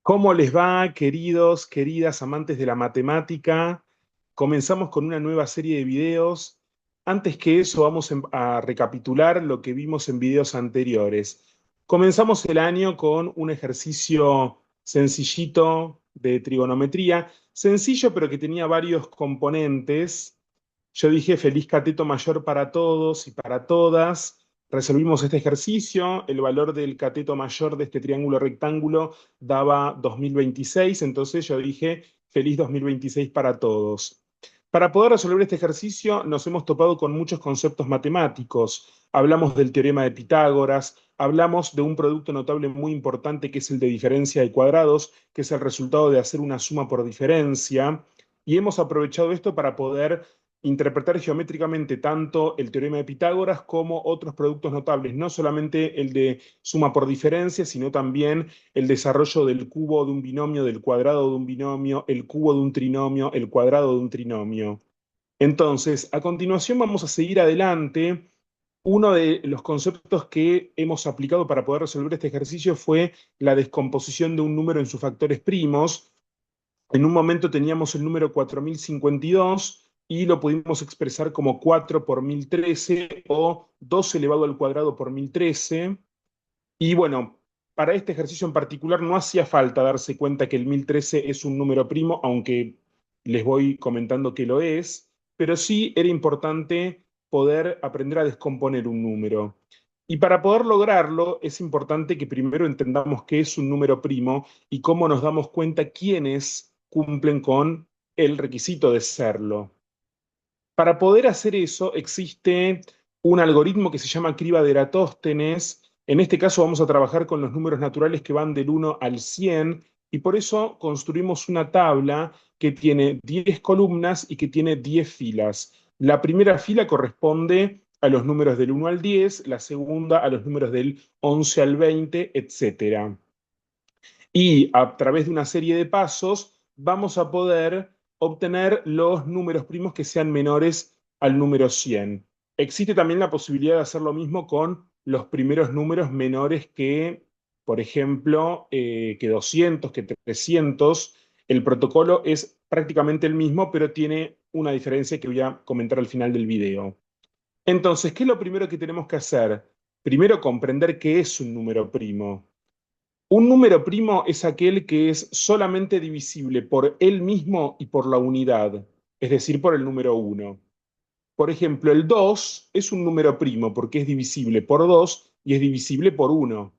¿Cómo les va, queridos, queridas amantes de la matemática? Comenzamos con una nueva serie de videos. Antes que eso, vamos a recapitular lo que vimos en videos anteriores. Comenzamos el año con un ejercicio sencillito de trigonometría, sencillo pero que tenía varios componentes. Yo dije feliz cateto mayor para todos y para todas. Resolvimos este ejercicio. El valor del cateto mayor de este triángulo rectángulo daba 2026, entonces yo dije feliz 2026 para todos. Para poder resolver este ejercicio nos hemos topado con muchos conceptos matemáticos. Hablamos del teorema de Pitágoras, hablamos de un producto notable muy importante que es el de diferencia de cuadrados, que es el resultado de hacer una suma por diferencia, y hemos aprovechado esto para poder interpretar geométricamente tanto el teorema de Pitágoras como otros productos notables, no solamente el de suma por diferencia, sino también el desarrollo del cubo de un binomio, del cuadrado de un binomio, el cubo de un trinomio, el cuadrado de un trinomio. Entonces, a continuación vamos a seguir adelante. Uno de los conceptos que hemos aplicado para poder resolver este ejercicio fue la descomposición de un número en sus factores primos. En un momento teníamos el número 4052 y lo pudimos expresar como 4 por 1013 o 2 elevado al cuadrado por 1013. Y bueno, para este ejercicio en particular no hacía falta darse cuenta que el 1013 es un número primo, aunque les voy comentando que lo es, pero sí era importante poder aprender a descomponer un número. Y para poder lograrlo es importante que primero entendamos qué es un número primo y cómo nos damos cuenta quiénes cumplen con el requisito de serlo. Para poder hacer eso existe un algoritmo que se llama criba de Eratóstenes. En este caso vamos a trabajar con los números naturales que van del 1 al 100 y por eso construimos una tabla que tiene 10 columnas y que tiene 10 filas. La primera fila corresponde a los números del 1 al 10, la segunda a los números del 11 al 20, etcétera. Y a través de una serie de pasos vamos a poder obtener los números primos que sean menores al número 100. Existe también la posibilidad de hacer lo mismo con los primeros números menores que, por ejemplo, que 200, que 300. El protocolo es prácticamente el mismo, pero tiene una diferencia que voy a comentar al final del video. Entonces, ¿qué es lo primero que tenemos que hacer? Primero, comprender qué es un número primo. Un número primo es aquel que es solamente divisible por él mismo y por la unidad, es decir, por el número uno. Por ejemplo, el 2 es un número primo porque es divisible por 2 y es divisible por uno.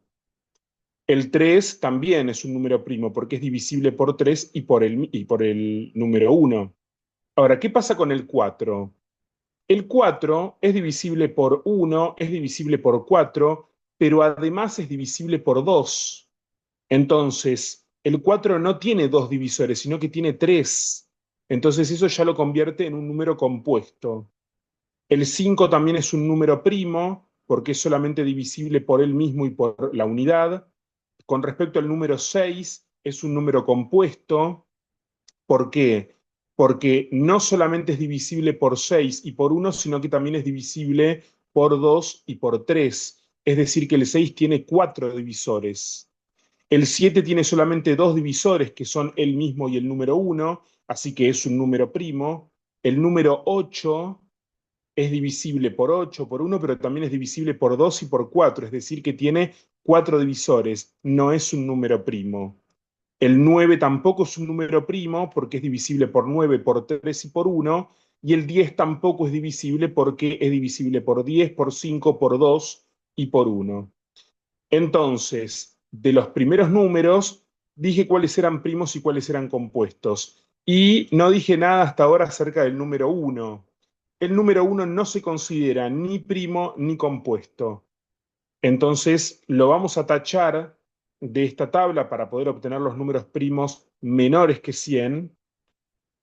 El 3 también es un número primo porque es divisible por 3 y por el número uno. Ahora, ¿qué pasa con el 4? El 4 es divisible por uno, es divisible por 4, pero además es divisible por 2. Entonces, el 4 no tiene dos divisores, sino que tiene tres. Entonces, eso ya lo convierte en un número compuesto. El 5 también es un número primo, porque es solamente divisible por él mismo y por la unidad. Con respecto al número 6, es un número compuesto. ¿Por qué? Porque no solamente es divisible por 6 y por uno, sino que también es divisible por 2 y por 3. Es decir, que el 6 tiene cuatro divisores. El 7 tiene solamente dos divisores, que son el mismo y el número uno, así que es un número primo. El número 8 es divisible por 8, por uno, pero también es divisible por 2 y por 4, es decir, que tiene cuatro divisores, no es un número primo. El 9 tampoco es un número primo porque es divisible por 9, por 3 y por uno, y el 10 tampoco es divisible porque es divisible por 10, por 5, por 2 y por uno. Entonces, de los primeros números, dije cuáles eran primos y cuáles eran compuestos. Y no dije nada hasta ahora acerca del número uno. El número uno no se considera ni primo ni compuesto. Entonces, lo vamos a tachar de esta tabla para poder obtener los números primos menores que 100.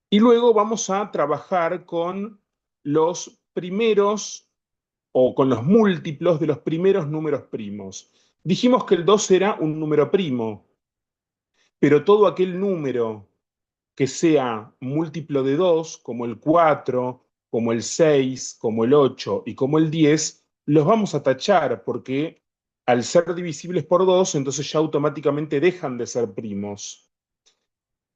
Y luego vamos a trabajar con los primeros o con los múltiplos de los primeros números primos. Dijimos que el 2 era un número primo, pero todo aquel número que sea múltiplo de 2, como el 4, como el 6, como el 8 y como el 10, los vamos a tachar porque al ser divisibles por 2, entonces ya automáticamente dejan de ser primos.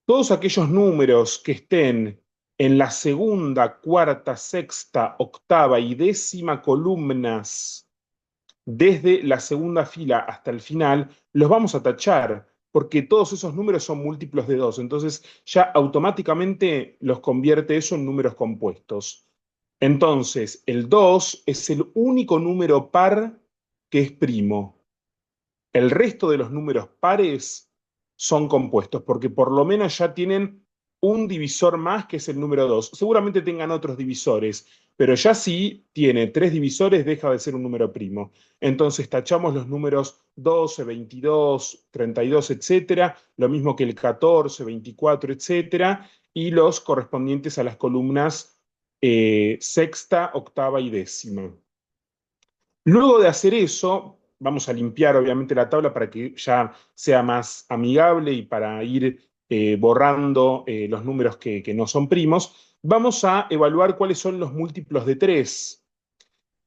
Todos aquellos números que estén en la segunda, cuarta, sexta, octava y décima columnas, desde la segunda fila hasta el final, los vamos a tachar, porque todos esos números son múltiplos de 2. Entonces ya automáticamente los convierte eso en números compuestos. Entonces, el 2 es el único número par que es primo. El resto de los números pares son compuestos, porque por lo menos ya tienen un divisor más, que es el número 2. Seguramente tengan otros divisores, pero ya si tiene 3 divisores, deja de ser un número primo. Entonces tachamos los números 12, 22, 32, etcétera, lo mismo que el 14, 24, etcétera, y los correspondientes a las columnas sexta, octava y décima. Luego de hacer eso, vamos a limpiar obviamente la tabla para que ya sea más amigable y para ir borrando los números que no son primos. Vamos a evaluar cuáles son los múltiplos de 3.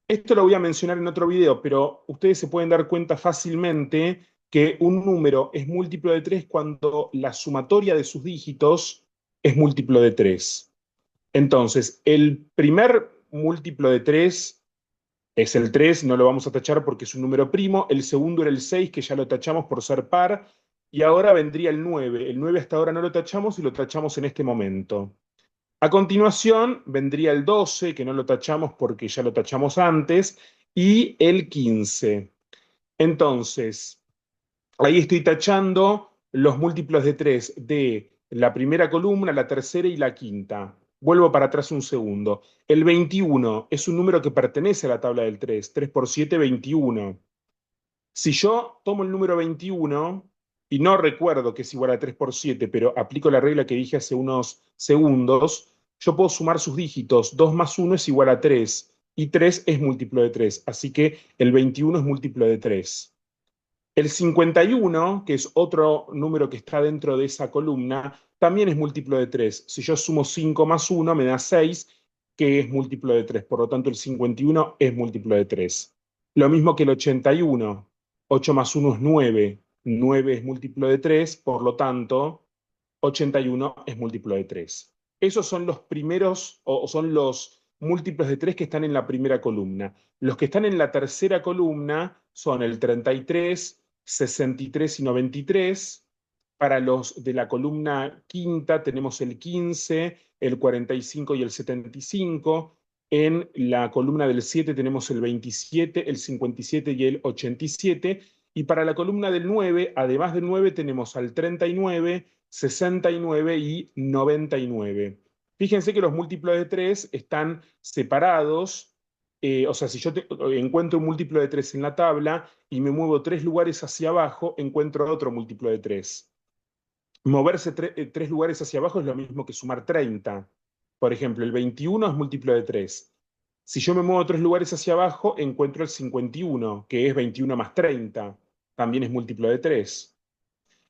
Esto lo voy a mencionar en otro video, pero ustedes se pueden dar cuenta fácilmente que un número es múltiplo de 3 cuando la sumatoria de sus dígitos es múltiplo de 3. Entonces, el primer múltiplo de 3 es el 3, no lo vamos a tachar porque es un número primo. El segundo era el 6, que ya lo tachamos por ser par. Y ahora vendría el 9. El 9 hasta ahora no lo tachamos y lo tachamos en este momento. A continuación vendría el 12, que no lo tachamos porque ya lo tachamos antes, y el 15. Entonces, ahí estoy tachando los múltiplos de 3 de la primera columna, la tercera y la quinta. Vuelvo para atrás un segundo. El 21 es un número que pertenece a la tabla del 3. 3 por 7, 21. Si yo tomo el número 21 y no recuerdo que es igual a 3 por 7, pero aplico la regla que dije hace unos segundos, yo puedo sumar sus dígitos. 2 más 1 es igual a 3 y 3 es múltiplo de 3. Así que el 21 es múltiplo de 3. El 51, que es otro número que está dentro de esa columna, también es múltiplo de 3. Si yo sumo 5 más 1, me da 6, que es múltiplo de 3. Por lo tanto, el 51 es múltiplo de 3. Lo mismo que el 81. 8 más 1 es 9. 9 es múltiplo de 3, por lo tanto, 81 es múltiplo de 3. Esos son los primeros, o son los múltiplos de 3 que están en la primera columna. Los que están en la tercera columna son el 33, 63 y 93. Para los de la columna quinta tenemos el 15, el 45 y el 75. En la columna del 7 tenemos el 27, el 57 y el 87. Y para la columna del 9, además del 9, tenemos al 39, 69 y 99. Fíjense que los múltiplos de 3 están separados. O sea, si yo encuentro un múltiplo de 3 en la tabla y me muevo 3 lugares hacia abajo, encuentro otro múltiplo de 3. Moverse 3 lugares hacia abajo es lo mismo que sumar 30. Por ejemplo, el 21 es múltiplo de 3. Si yo me muevo 3 lugares hacia abajo, encuentro el 51, que es 21 más 30. También es múltiplo de 3.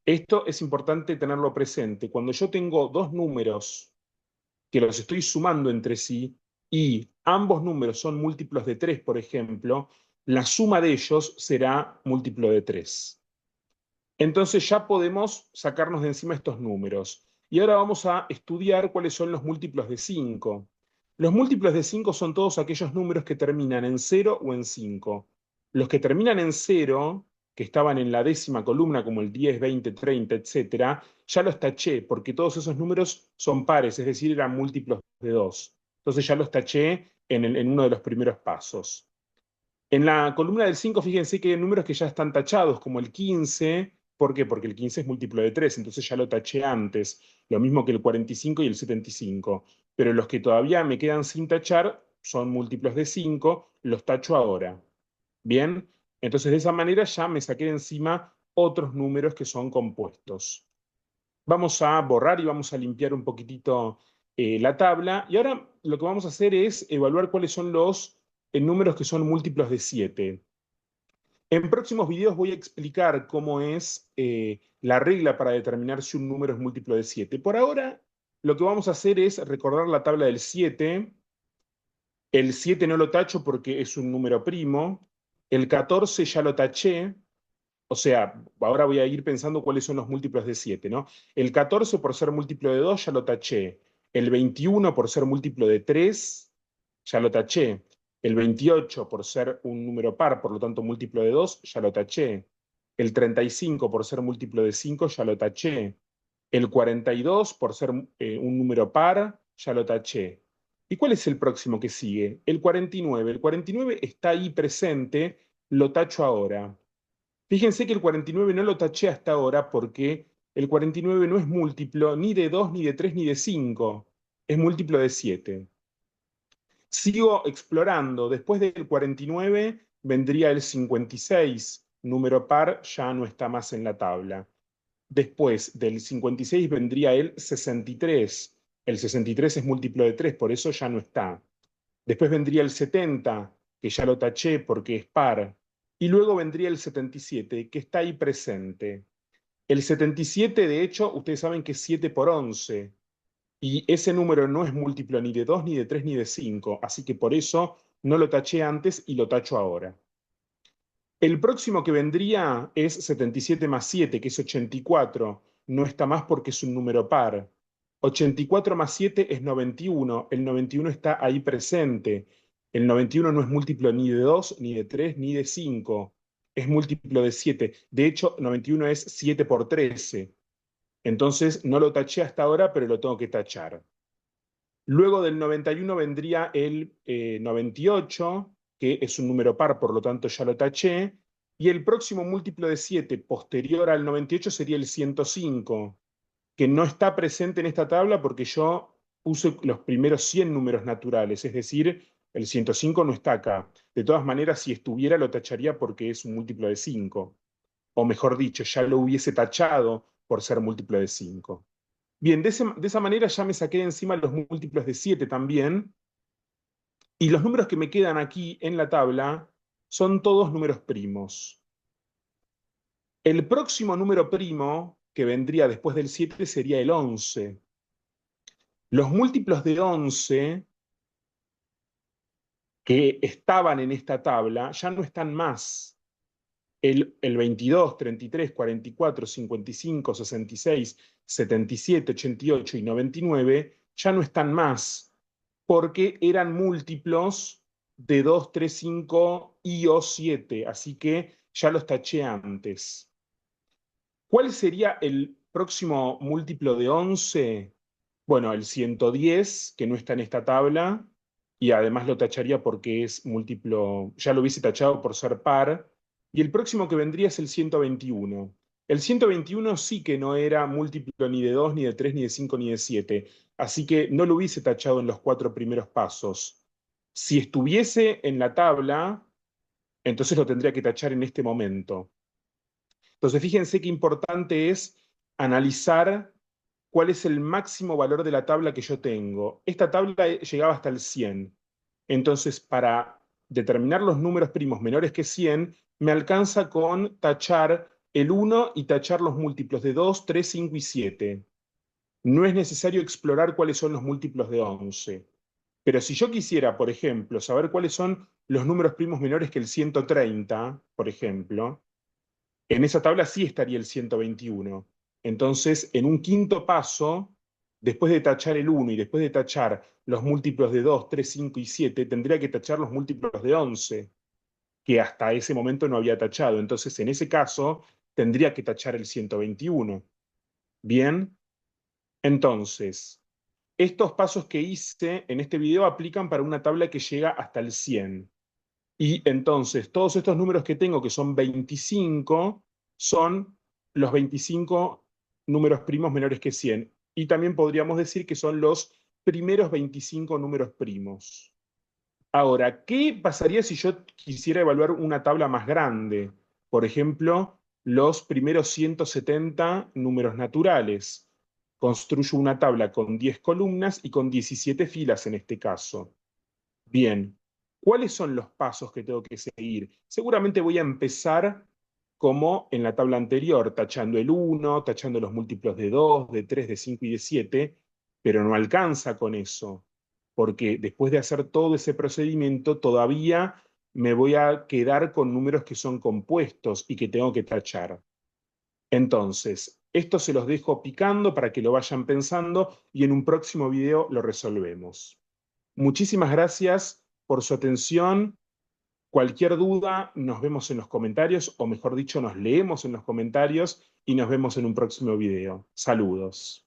Esto es importante tenerlo presente. Cuando yo tengo dos números que los estoy sumando entre sí y ambos números son múltiplos de 3, por ejemplo, la suma de ellos será múltiplo de 3. Entonces ya podemos sacarnos de encima estos números. Y ahora vamos a estudiar cuáles son los múltiplos de 5. Los múltiplos de 5 son todos aquellos números que terminan en 0 o en 5. Los que terminan en 0, que estaban en la décima columna, como el 10, 20, 30, etcétera, ya los taché, porque todos esos números son pares, es decir, eran múltiplos de 2. Entonces ya los taché en uno de los primeros pasos. En la columna del 5, fíjense que hay números que ya están tachados, como el 15. ¿Por qué? Porque el 15 es múltiplo de 3, entonces ya lo taché antes. Lo mismo que el 45 y el 75. Pero los que todavía me quedan sin tachar son múltiplos de 5, los tacho ahora. Bien, entonces de esa manera ya me saqué de encima otros números que son compuestos. Vamos a borrar y vamos a limpiar un poquitito la tabla. Y ahora lo que vamos a hacer es evaluar cuáles son los números que son múltiplos de 7. En próximos videos voy a explicar cómo es la regla para determinar si un número es múltiplo de 7. Por ahora, lo que vamos a hacer es recordar la tabla del 7. El 7 no lo tacho porque es un número primo. El 14 ya lo taché, o sea, ahora voy a ir pensando cuáles son los múltiplos de 7, ¿no? El 14 por ser múltiplo de 2 ya lo taché. El 21 por ser múltiplo de 3 ya lo taché. El 28 por ser un número par, por lo tanto múltiplo de 2 ya lo taché. El 35 por ser múltiplo de 5 ya lo taché. El 42 por ser un número par, ya lo taché. ¿Y cuál es el próximo que sigue? El 49. El 49 está ahí presente, lo tacho ahora. Fíjense que el 49 no lo taché hasta ahora porque el 49 no es múltiplo ni de 2, ni de 3, ni de 5. Es múltiplo de 7. Sigo explorando. Después del 49 vendría el 56. Número par ya no está más en la tabla. Después del 56 vendría el 63. El 63 es múltiplo de 3, por eso ya no está. Después vendría el 70, que ya lo taché porque es par. Y luego vendría el 77, que está ahí presente. El 77, de hecho, ustedes saben que es 7 por 11. Y ese número no es múltiplo ni de 2, ni de 3, ni de 5. Así que por eso no lo taché antes y lo tacho ahora. El próximo que vendría es 77 más 7, que es 84. No está más porque es un número par. 84 más 7 es 91. El 91 está ahí presente. El 91 no es múltiplo ni de 2, ni de 3, ni de 5. Es múltiplo de 7. De hecho, 91 es 7 por 13. Entonces, no lo taché hasta ahora, pero lo tengo que tachar. Luego del 91 vendría el 98, que es un número par, por lo tanto ya lo taché. Y el próximo múltiplo de 7 posterior al 98 sería el 105, que no está presente en esta tabla porque yo puse los primeros 100 números naturales, es decir, el 105 no está acá. De todas maneras, si estuviera, lo tacharía porque es un múltiplo de 5. O mejor dicho, ya lo hubiese tachado por ser múltiplo de 5. Bien, de esa manera ya me saqué de encima los múltiplos de 7 también, y los números que me quedan aquí en la tabla son todos números primos. El próximo número primo que vendría después del 7 sería el 11. Los múltiplos de 11 que estaban en esta tabla ya no están más. El 22, 33, 44, 55, 66, 77, 88 y 99 ya no están más porque eran múltiplos de 2, 3, 5 y o 7, así que ya los taché antes. ¿Cuál sería el próximo múltiplo de 11? Bueno, el 110, que no está en esta tabla, y además lo tacharía porque es múltiplo, ya lo hubiese tachado por ser par, y el próximo que vendría es el 121. El 121 sí que no era múltiplo ni de 2, ni de 3, ni de 5, ni de 7, así que no lo hubiese tachado en los 4 primeros pasos. Si estuviese en la tabla, entonces lo tendría que tachar en este momento. Entonces, fíjense qué importante es analizar cuál es el máximo valor de la tabla que yo tengo. Esta tabla llegaba hasta el 100. Entonces, para determinar los números primos menores que 100, me alcanza con tachar el 1 y tachar los múltiplos de 2, 3, 5 y 7. No es necesario explorar cuáles son los múltiplos de 11. Pero si yo quisiera, por ejemplo, saber cuáles son los números primos menores que el 130, por ejemplo, en esa tabla sí estaría el 121. Entonces, en un quinto paso, después de tachar el 1 y después de tachar los múltiplos de 2, 3, 5 y 7, tendría que tachar los múltiplos de 11, que hasta ese momento no había tachado. Entonces, en ese caso, tendría que tachar el 121. Bien, entonces, estos pasos que hice en este video aplican para una tabla que llega hasta el 100. Y entonces, todos estos números que tengo, que son 25, son los 25 números primos menores que 100. Y también podríamos decir que son los primeros 25 números primos. Ahora, ¿qué pasaría si yo quisiera evaluar una tabla más grande? Por ejemplo, los primeros 170 números naturales. Construyo una tabla con 10 columnas y con 17 filas en este caso. Bien, ¿cuáles son los pasos que tengo que seguir? Seguramente voy a empezar como en la tabla anterior, tachando el 1, tachando los múltiplos de 2, de 3, de 5 y de 7, pero no alcanza con eso, porque después de hacer todo ese procedimiento, todavía me voy a quedar con números que son compuestos y que tengo que tachar. Entonces, esto se los dejo picando para que lo vayan pensando y en un próximo video lo resolvemos. Muchísimas gracias por su atención. Cualquier duda, nos vemos en los comentarios, o mejor dicho, nos leemos en los comentarios y nos vemos en un próximo video. Saludos.